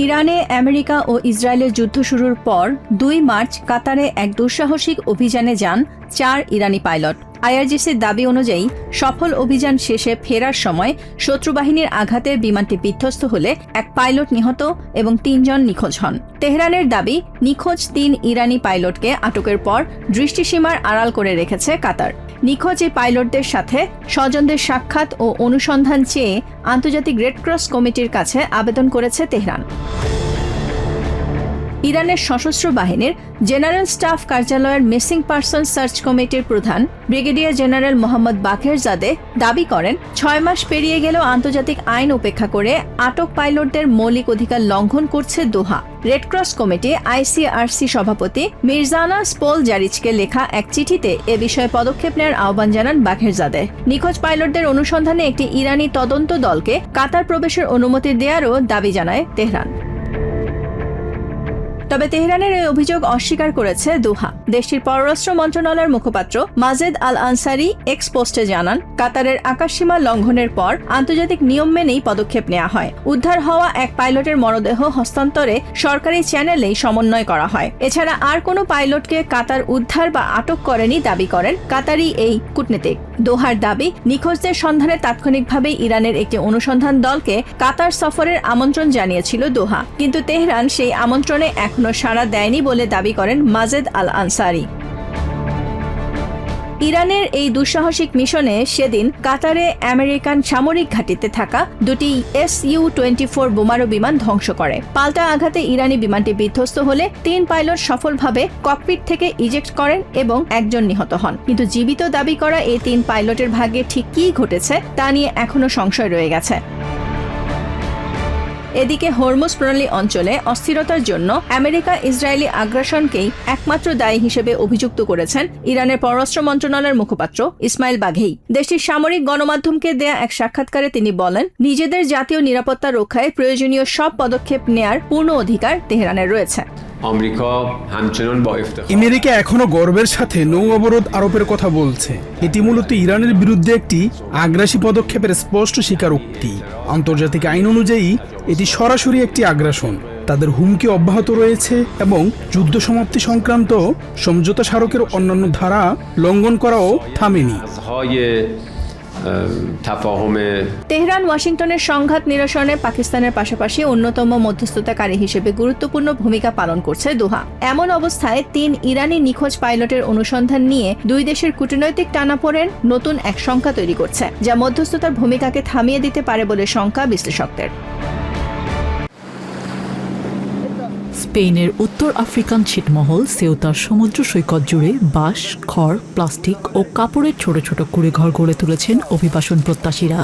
ইরানে আমেরিকা ও ইসরায়েলের যুদ্ধ শুরুর পর ২ মার্চ কাতারে এক দুঃসাহসিক অভিযানে যান ৪ ইরানি পাইলট। আইআরজিসির দাবি অনুযায়ী সফল অভিযান শেষে ফেরার সময় শত্রুবাহিনীর আঘাতে বিমানটি বিধ্বস্ত হলে এক পাইলট নিহত এবং ৩ জন নিখোঁজ হন। তেহরানের দাবি, নিখোঁজ ৩ ইরানি পাইলটকে আটকের পর দৃষ্টিসীমার আড়াল করে রেখেছে কাতার। নিখোঁজ এই পাইলটদের সাথে স্বজনদের সাক্ষাৎ ও অনুসন্ধান চেয়ে আন্তর্জাতিক রেড ক্রস কমিটির কাছে আবেদন করেছে তেহরান। ইরানের সশস্ত্র বাহিনীর জেনারেল স্টাফ কার্যালয়ের মিসিং পারসন সার্চ কমিটির প্রধান ব্রিগেডিয়ার জেনারেল মোহাম্মদ বাকের জাদে দাবি করেন, ৬ মাস পেরিয়ে গেলেও আন্তর্জাতিক আইন উপেক্ষা করে আটক পাইলটদের মৌলিক অধিকার লঙ্ঘন করছে দোহা। রেডক্রস কমিটি আইসিআরসি সভাপতি মির্জানা স্পোল জারিচকে লেখা এক চিঠিতে এ বিষয়ে পদক্ষেপ নেওয়ার আহ্বান জানান বাঘেরজাদে। নিখোঁজ পাইলটদের অনুসন্ধানে একটি ইরানি তদন্ত দলকে কাতার প্রবেশের অনুমতি দেওয়ারও দাবি জানায় তেহরান। তবে তেহরানের এই অভিযোগ অস্বীকার করেছে দোহা। দেশটির পররাষ্ট্র মন্ত্রণালয়ের মুখপাত্র মাজেদ আল আনসারি এক্স পোস্টে জানান, কাতারের আকাশসীমা লঙ্ঘনের পর আন্তর্জাতিক নিয়ম মেনেই পদক্ষেপ নেওয়া হয়। উদ্ধার হওয়া এক পাইলটের মরদেহ হস্তান্তরে সরকারি চ্যানেলেই সমন্বয় করা হয়। এছাড়া আর কোনো পাইলটকে কাতার উদ্ধার বা আটক করেনি দাবি করেন কাতারি এই কূটনীতিক। দোহার দাবি, নিখোঁজদের সন্ধানে তাৎক্ষণিকভাবে ইরানের একটি অনুসন্ধান দলকে কাতার সফরের আমন্ত্রণ জানিয়েছিল দোহা, কিন্তু তেহরান সেই আমন্ত্রণে এখনো সাড়া দেয়নি বলে দাবি করেন মাজেদ আল আনসারি। ইরানের এই দুঃসাহসিক মিশনে সেদিন কাতারে আমেরিকান সামরিক ঘাঁটিতে থাকা দুটি SU-24 বোমারু বিমান ধ্বংস করে। পাল্টা আঘাতে ইরানি বিমানটি বিধ্বস্ত হলে ৩ পাইলট সফলভাবে ককপিট থেকে ইজেক্ট করেন এবং একজন নিহত হন। কিন্তু জীবিত দাবি করা এই ৩ পাইলটের ভাগ্যে ঠিক কী ঘটেছে তা নিয়ে এখনো সংশয় রয়ে গেছে। এদিকে হরমুজ প্রণালী অঞ্চলে অস্থিরতার জন্য আমেরিকা ইসরায়েলি আগ্রাসনকেই একমাত্র দায়ী হিসেবে অভিযুক্ত করেছেন ইরানের পররাষ্ট্র মন্ত্রণালয়ের মুখপাত্র ইসমাইল বাঘেই। দেশটির সামরিক গণমাধ্যমকে দেয়া এক সাক্ষাৎকারে তিনি বলেন, নিজেদের জাতীয় নিরাপত্তা রক্ষায় প্রয়োজনীয় সব পদক্ষেপ নেয়ার পূর্ণ অধিকার তেহরানের রয়েছে। আমেরিকা এখনো গর্বের সাথে নৌ অবরোধ আরোপের কথা বলছে। এটি মূলত ইরানের বিরুদ্ধে একটি আগ্রাসী পদক্ষেপের স্পষ্ট স্বীকারোক্তি। আন্তর্জাতিক আইন অনুযায়ী এটি সরাসরি একটি আগ্রাসন। তাদের হুমকি অব্যাহত রয়েছে এবং যুদ্ধ সমাপ্তি সংক্রান্ত সমঝোতা স্মারকের অন্যান্য ধারা লঙ্ঘন করাও থামেনি। তেহরান ওয়াশিংটনের সংঘাত নিরসনে পাকিস্তানের পাশাপাশি অন্যতম মধ্যস্থতাকারী হিসেবে গুরুত্বপূর্ণ ভূমিকা পালন করছে দোহা। এমন অবস্থায় ৩ ইরানি নিখোঁজ পাইলটের অনুসন্ধান নিয়ে দুই দেশের কূটনৈতিক টানাপোড়েন নতুন এক শঙ্কা তৈরি করছে, যা মধ্যস্থতার ভূমিকাকে থামিয়ে দিতে পারে বলে শঙ্কা বিশ্লেষকদের। স্পেনের উত্তর আফ্রিকান ছিটমহল সেউতার সমুদ্র সৈকত জুড়ে বাঁশ, খড়, প্লাস্টিক ও কাপড়ের ছোট ছোট কুঁড়েঘর গড়ে তুলেছেন অভিবাসন প্রত্যাশীরা।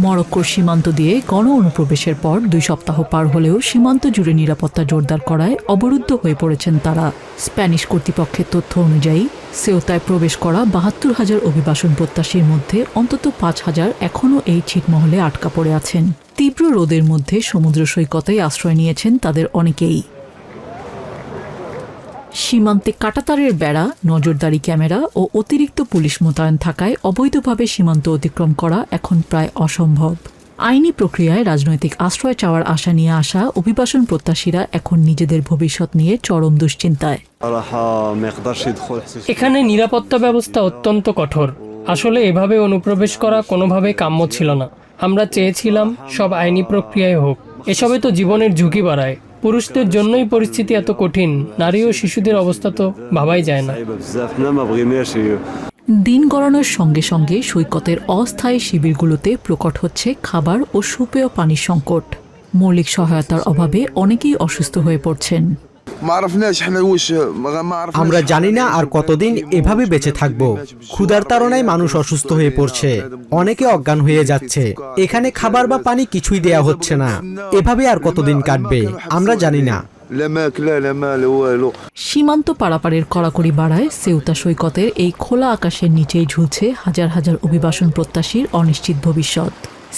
মরক্কোর সীমান্ত দিয়ে গণ অনুপ্রবেশের পর 2 সপ্তাহ পার হলেও সীমান্ত জুড়ে নিরাপত্তা জোরদার করায় অবরুদ্ধ হয়ে পড়েছেন তারা। স্প্যানিশ কর্তৃপক্ষের তথ্য অনুযায়ী সেউতায় প্রবেশ করা ৭২,০০০ অভিবাসন প্রত্যাশীর মধ্যে অন্তত ৫,০০০ এখনও এই ছিটমহলে আটকা পড়ে আছেন। তীব্র রোদের মধ্যে সমুদ্র সৈকতে আশ্রয় নিয়েছেন তাদের অনেকেই। সীমান্তে কাঁটাতারের বেড়া, নজরদারি ক্যামেরা ও অতিরিক্ত পুলিশ মোতায়েন থাকায় অবৈধভাবে সীমান্ত অতিক্রম করা এখন প্রায় অসম্ভব। আইনি প্রক্রিয়ায় রাজনৈতিক আশ্রয় চাওয়ার আশা নিয়ে আসা অভিবাসন প্রত্যাশীরা এখন নিজেদের ভবিষ্যৎ নিয়ে চরম দুশ্চিন্তায়। এখানে নিরাপত্তা ব্যবস্থা অত্যন্ত কঠোর। আসলে এভাবে অনুপ্রবেশ করা কোনোভাবে কাম্য ছিল না। আমরা চেয়েছিলাম সব আইনি প্রক্রিয়ায় হোক। এসবে তো জীবনের ঝুঁকি বাড়ায়। পুরুষদের জন্যই পরিস্থিতি এত কঠিন, নারী ও শিশুদের অবস্থা তো ভাবাই যায় না। দিন গড়ানোর সঙ্গে সঙ্গে সৈকতের অস্থায়ী শিবিরগুলোতে প্রকট হচ্ছে খাবার ও সুপেয় পানির সংকট। মৌলিক সহায়তার অভাবে অনেকেই অসুস্থ হয়ে পড়ছেন। আমরা জানি না আর কতদিন এভাবে বেঁচে থাকবো। ক্ষুধার তাড়নায় মানুষ অসুস্থ হয়ে পড়ছে, অনেকে অজ্ঞান হয়ে যাচ্ছে। এখানে খাবার বা পানি কিছুই দেয়া হচ্ছে না। এভাবে আর কতদিন কাটবে আমরা জানি না। সীমান্ত পারাপারের কড়াকড়ি বাড়ায় সেউতা সৈকতের এই খোলা আকাশের নিচেই ঝুলছে হাজার হাজার অভিবাসন প্রত্যাশীর অনিশ্চিত ভবিষ্যৎ।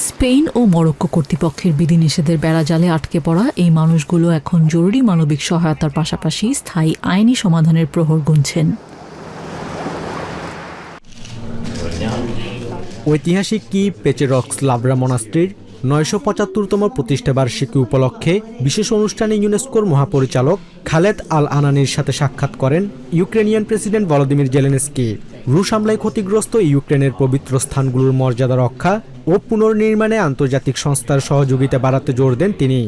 স্পেন ও মরক্কো কর্তৃপক্ষের বিধিনিষেধের বেড়াজালে আটকে পড়া এই মানুষগুলো এখন জরুরি মানবিক সহায়তার পাশাপাশি স্থায়ী আইনি সমাধানের প্রহর গুনছেন। ঐতিহাসিক কি পেচেরক্স লাভরা মনাস্ট্রির 975তম প্রতিষ্ঠাবার্ষিকী উপলক্ষে বিশেষ অনুষ্ঠানে ইউনেস্কোর মহাপরিচালক খালেদ আল আনানির সাথে সাক্ষাৎ করেন ইউক্রেনিয়ান প্রেসিডেন্ট ভলোদিমির জেলেনস্কি। রুশ হামলায় ক্ষতিগ্রস্ত ইউক্রেনের পবিত্র স্থানগুলোর মর্যাদা রক্ষা ও পুনর্নির্মাণে আন্তর্জাতিক সংস্থার সহযোগিতা বাড়াতে জোর দেন তিনি।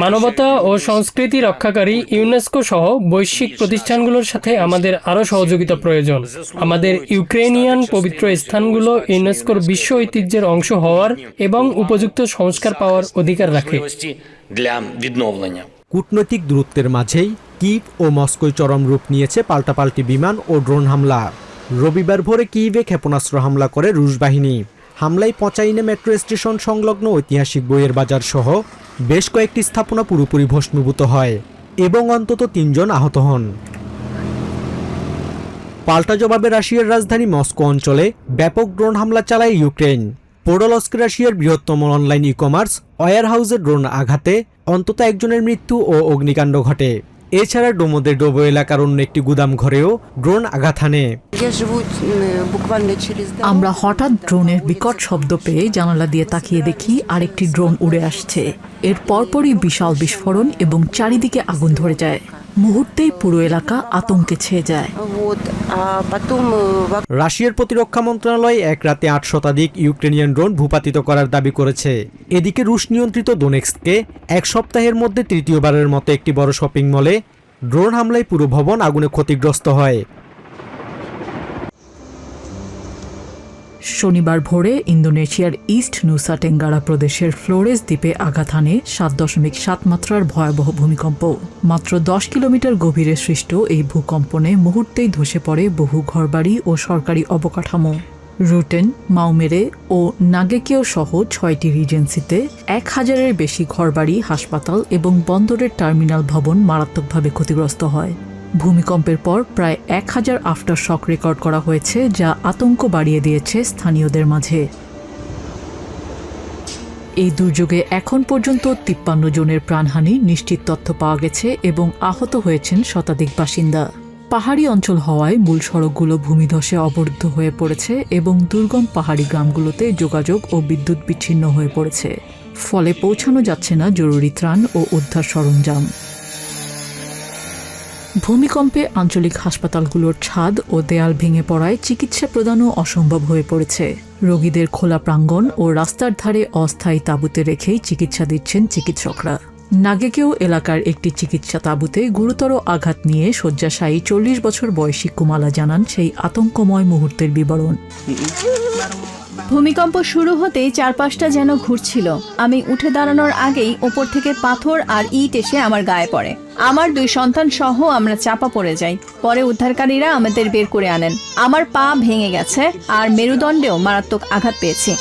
মানবতা ও সংস্কৃতি রক্ষাকারী ইউনেস্কো সহ বৈশ্বিক প্রতিষ্ঠানগুলোর সাথে আমাদের আরও সহযোগিতা প্রয়োজন। আমাদের ইউক্রেনিয়ান পবিত্র স্থানগুলো ইউনেস্কোর বিশ্ব ঐতিহ্যের অংশ হওয়ার এবং উপযুক্ত সংস্কার পাওয়ার অধিকার রাখে। কূটনৈতিক দূরত্বের মাঝেই কিভ ও মস্কোয় চরম রূপ নিয়েছে পাল্টাপাল্টি বিমান ও ড্রোন হামলা। রবিবার ভোরে কিভে ক্ষেপণাস্ত্র হামলা করে রুশ বাহিনী। হামলায় পচাইনে মেট্রো স্টেশন সংলগ্ন ঐতিহাসিক বইয়ের বাজার সহ বেশ কয়েকটি স্থাপনা পুরোপুরি ভস্মীভূত হয় এবং অন্তত 3 জন আহত হন। পাল্টা জবাবে রাশিয়ার রাজধানী মস্কো অঞ্চলে ব্যাপক ড্রোন হামলা চালায় ইউক্রেন। পোডলস্ক রাশিয়ার বৃহত্তম অনলাইন ই কমার্স ওয়্যারহাউসে ড্রোন আঘাতে অন্তত একজনের মৃত্যু ও অগ্নিকাণ্ড ঘটে। এছাড়া ডোমোদের ডোবো এলাকার অন্য একটি গুদাম ঘরেও ড্রোন আঘাত হানে। আমরা হঠাৎ ড্রোনের বিকট শব্দ পেয়ে জানালা দিয়ে তাকিয়ে দেখি আরেকটি ড্রোন উড়ে আসছে। এর পরপরই বিশাল বিস্ফোরণ এবং চারিদিকে আগুন ধরে যায়। মুহূর্তেই পুরো এলাকা আতঙ্কে ছেয়ে যায়। রাশিয়ার প্রতিরক্ষা মন্ত্রণালয় এক রাতে 8 শতাধিক ইউক্রেনিয়ান ড্রোন ভূপাতিত করার দাবি করেছে। এদিকে রুশ নিয়ন্ত্রিত দোনেৎস্কে এক সপ্তাহের মধ্যে তৃতীয়বারের মতো একটি বড় শপিং মলে ড্রোন হামলায় পুরো ভবন আগুনে ক্ষতিগ্রস্ত হয়। শনিবার ভোরে ইন্দোনেশিয়ার ইস্ট নুসা টেঙ্গারা প্রদেশের ফ্লোরেস দ্বীপে আঘাত হানে 7.7 মাত্রার ভয়াবহ ভূমিকম্প। মাত্র 10 কিলোমিটার গভীরে সৃষ্ট এই ভূকম্পনে মুহূর্তেই ধসে পড়ে বহু ঘরবাড়ি ও সরকারি অবকাঠামো। রুটেন, মাউমেরে ও নাগেকেও সহ 6টি রিজেন্সিতে 1000-এর বেশি ঘরবাড়ি, হাসপাতাল এবং বন্দরের টার্মিনাল ভবন মারাত্মকভাবে ক্ষতিগ্রস্ত হয়। ভূমিকম্পের পর প্রায় 1000 আফটার শক রেকর্ড করা হয়েছে, যা আতঙ্ক বাড়িয়ে দিয়েছে স্থানীয়দের মাঝে। এই দুর্যোগে এখন পর্যন্ত 53 জনের প্রাণহানি নিশ্চিত তথ্য পাওয়া গেছে এবং আহত হয়েছেন শতাধিক বাসিন্দা। পাহাড়ি অঞ্চল হওয়ায় মূল সড়কগুলো ভূমিধসে অবরুদ্ধ হয়ে পড়েছে এবং দুর্গম পাহাড়ি গ্রামগুলোতে যোগাযোগ ও বিদ্যুৎ বিচ্ছিন্ন হয়ে পড়েছে। ফলে পৌঁছানো যাচ্ছে না জরুরি ত্রাণ ও উদ্ধার সরঞ্জাম। ভূমিকম্পে আঞ্চলিক হাসপাতালগুলোর ছাদ ও দেয়াল ভেঙে পড়ায় চিকিৎসা প্রদানও অসম্ভব হয়ে পড়েছে। রোগীদের খোলা প্রাঙ্গণ ও রাস্তার ধারে অস্থায়ী তাঁবুতে রেখেই চিকিৎসা দিচ্ছেন চিকিৎসকরা। নাগেকেও এলাকার একটি চিকিৎসা তাঁবুতে গুরুতর আঘাত নিয়ে শয্যাশায়ী 40 বছর বয়সী কুমালা জানান সেই আতঙ্কময় মুহূর্তের বিবরণ। ভূমিকম্প শুরু হতেই চারপাশটা যেন ঘুরছিল। আমি উঠে দাঁড়ানোর আগেই ওপর থেকে পাথর আর ইট এসে আমার গায়ে পড়ে। আমার 2 সন্তান সহ আমরা চাপা পড়ে যাই। পরে উদ্ধারকারীরা আমাদের বের করে আনেন। আমার পা ভেঙে গেছে আর মেরুদণ্ডেও মারাত্মক আঘাত পেয়েছি।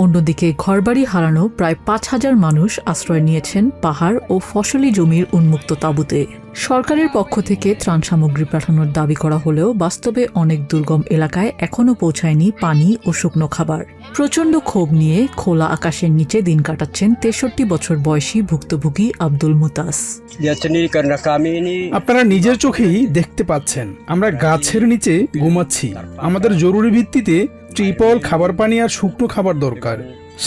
অন্যদিকে ঘরবাড়ি হারানো প্রায় 5000 মানুষ আশ্রয় নিয়েছেন পাহাড় ও ফসলি জমির উন্মুক্ত তাঁবুতে। সরকারের পক্ষ থেকে ত্রাণ সামগ্রী পাঠানোর দাবি করা হলেও বাস্তবে অনেক দুর্গম এলাকায় এখনও পৌঁছায়নি পানি ও শুকনো খাবার। প্রচণ্ড ক্ষোভ নিয়ে খোলা আকাশের নিচে দিন কাটাচ্ছেন 63 বছর বয়সী ভুক্তভোগী আব্দুল মুতাস। আপনারা নিজের চোখেই দেখতে পাচ্ছেন, আমরা গাছের নিচে ঘুমাচ্ছি। আমাদের জরুরি ভিত্তিতে ট্রিপল, খাবার পানি আর শুকনো খাবার দরকার।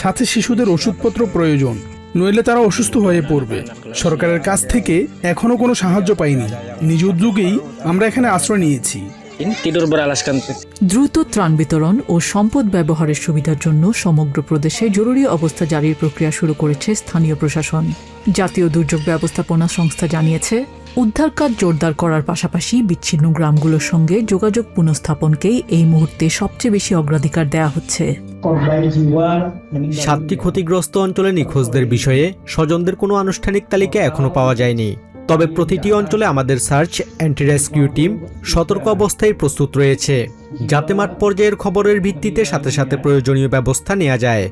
সাথে শিশুদের ওষুধপত্র প্রয়োজন, নইলে তারা অসুস্থ হয়ে পড়বে। সরকারের কাছ থেকে এখনো কোনো সাহায্য পাইনি। নিজ উদ্যোগেই আমরা এখানে আশ্রয় নিয়েছি। দ্রুত ত্রাণ বিতরণ ও সম্পদ ব্যবহারের সুবিধার জন্য সমগ্র প্রদেশে জরুরি অবস্থা জারির প্রক্রিয়া শুরু করেছে স্থানীয় প্রশাসন। জাতীয় দুর্যোগ ব্যবস্থাপনা সংস্থা জানিয়েছে, উদ্ধার কাজ জোরদার করার পাশাপাশি বিচ্ছিন্ন গ্রামগুলোর সঙ্গে যোগাযোগ পুনঃস্থাপনকেই এই মুহূর্তে সবচেয়ে বেশি অগ্রাধিকার দেওয়া হচ্ছে। 7টি ক্ষতিগ্রস্ত অঞ্চলে নিখোঁজদের বিষয়ে স্বজনদের কোনো আনুষ্ঠানিক তালিকা এখনো পাওয়া যায়নি। তবে প্রতিটি অঞ্চলে আমাদের সার্চ অ্যান্টি রেস্কিউ টিম সতর্ক অবস্থায় প্রস্তুত রয়েছে, যাতে মাঠ পর্যায়ের খবরের ভিত্তিতে সাথে সাথে প্রয়োজনীয় ব্যবস্থা নেওয়া যায়।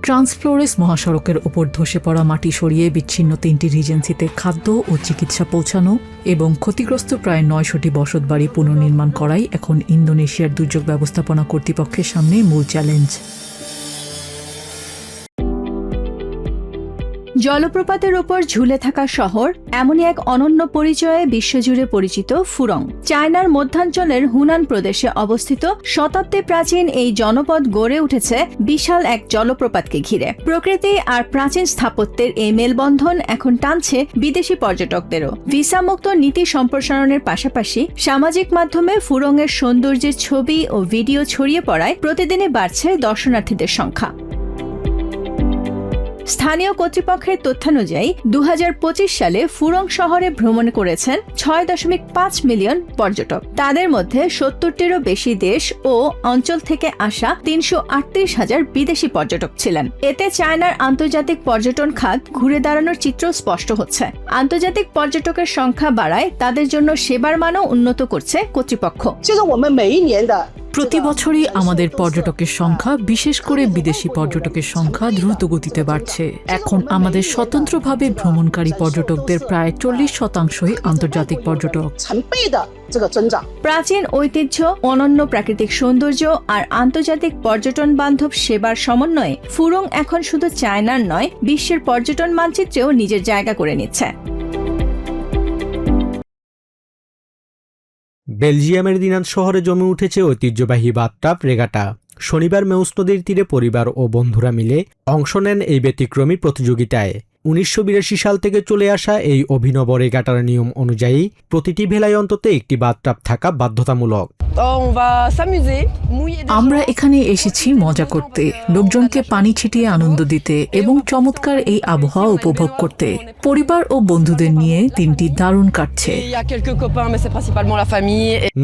ট্রান্সফ্লোরেস মহাসড়কের ওপর ধসে পড়া মাটি সরিয়ে বিচ্ছিন্ন 3টি রিজেন্সিতে খাদ্য ও চিকিৎসা পৌঁছানো এবং ক্ষতিগ্রস্ত প্রায় 900টি বসতবাড়ি পুনর্নির্মাণ করাই এখন ইন্দোনেশিয়ার দুর্যোগ ব্যবস্থাপনা কর্তৃপক্ষের সামনে মূল চ্যালেঞ্জ। জলপ্রপাতের ওপর ঝুলে থাকা শহর এমনই এক অনন্য পরিচয়ে বিশ্বজুড়ে পরিচিত ফুরং। চায়নার মধ্যাঞ্চলের হুনান প্রদেশে অবস্থিত শতাব্দী প্রাচীন এই জনপদ গড়ে উঠেছে বিশাল এক জলপ্রপাতকে ঘিরে। প্রকৃতি আর প্রাচীন স্থাপত্যের এই মেলবন্ধন এখন টানছে বিদেশি পর্যটকদেরও। ভিসামুক্ত নীতি সম্প্রসারণের পাশাপাশি সামাজিক মাধ্যমে ফুরংয়ের সৌন্দর্যের ছবি ও ভিডিও ছড়িয়ে পড়ায় প্রতিদিনই বাড়ছে দর্শনার্থীদের সংখ্যা। স্থানীয় কর্তৃপক্ষের তথ্যানুযায়ী ২০২৫ সালে ফুরং শহরে ভ্রমণ করেছেন ৬.৫ মিলিয়ন পর্যটক। তাদের মধ্যে ৭০টিরও বেশি দেশ ও অঞ্চল থেকে আসা ৩৩৮,০০০ বিদেশি পর্যটক ছিলেন। এতে চায়নার আন্তর্জাতিক পর্যটন খাত ঘুরে দাঁড়ানোর চিত্র স্পষ্ট হচ্ছে। আন্তর্জাতিক পর্যটকের সংখ্যা বাড়ায় তাদের জন্য সেবার মানও উন্নত করছে কর্তৃপক্ষ। প্রতি বছরই আমাদের পর্যটকের সংখ্যা, বিশেষ করে বিদেশি পর্যটকের সংখ্যা দ্রুত গতিতে বাড়ছে। এখন আমাদের স্বতন্ত্রভাবে ভ্রমণকারী পর্যটকদের প্রায় 40%ই আন্তর্জাতিক পর্যটক। প্রাচীন ঐতিহ্য, অনন্য প্রাকৃতিক সৌন্দর্য আর আন্তর্জাতিক পর্যটন বান্ধব সেবার সমন্বয়ে ফুরং এখন শুধু চায়নার নয়, বিশ্বের পর্যটন মানচিত্রেও নিজের জায়গা করে নিচ্ছে। বেলজিয়ামের দিনান শহরে জমে উঠেছে ঐতিহ্যবাহী বাথটাব রেগাটা। শনিবার মেউস নদীর তীরে পরিবার ও বন্ধুরা মিলে অংশ নেন এই ব্যতিক্রমী প্রতিযোগিতায়। ১৯৮২ সাল থেকে চলে আসা এই অভিনব রেগাটার নিয়ম অনুযায়ী প্রতিটি ভেলায় অন্তত একটি বাথটাব থাকা বাধ্যতামূলক। আমরা এখানে এসেছি মজা করতে, লোকজনকে পানি ছিটিয়ে আনন্দ দিতে এবং চমৎকার এই আবহাওয়া উপভোগ করতে। পরিবার ও বন্ধুদের নিয়ে দিনটি দারুণ কাটছে।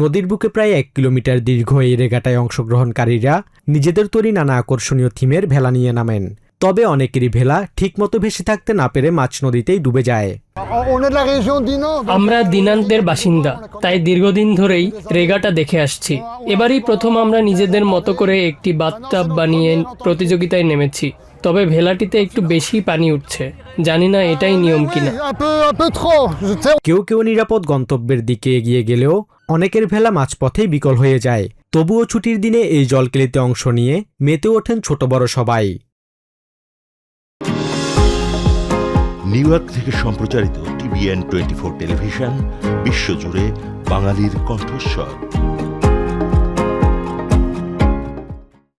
নদীর বুকে প্রায় ১ কিলোমিটার দীর্ঘ এই রেগাটায় অংশগ্রহণকারীরা নিজেদের তৈরি নানা আকর্ষণীয় থিমের ভেলা নিয়ে নামেন। তবে অনেকেরই ভেলা ঠিকমতো ভেসে থাকতে না পেরে মাঝ নদীতেই ডুবে যায়। আমরা দিনান্তের বাসিন্দা, তাই দীর্ঘদিন ধরেই রেগাটা দেখে আসছি। এবারই প্রথম আমরা নিজেদের মতো করে একটি বাথটাব বানিয়ে প্রতিযোগিতায় নেমেছি। তবে ভেলাটিতে একটু বেশি পানি উঠছে, জানি না এটাই নিয়ম কিনা। কেউ কেউ নিরাপদ গন্তব্যের দিকে এগিয়ে গেলেও অনেকের ভেলা মাঝপথেই বিকল হয়ে যায়। তবুও ছুটির দিনে এই জলকেলিতে অংশ নিয়ে মেতে ওঠেন ছোট বড় সবাই। নিউ ইয়র্ক থেকে সম্প্রচারিত TVN 24 টেলিভিশন, বিশ্বজুড়ে বাঙালির কণ্ঠস্বর।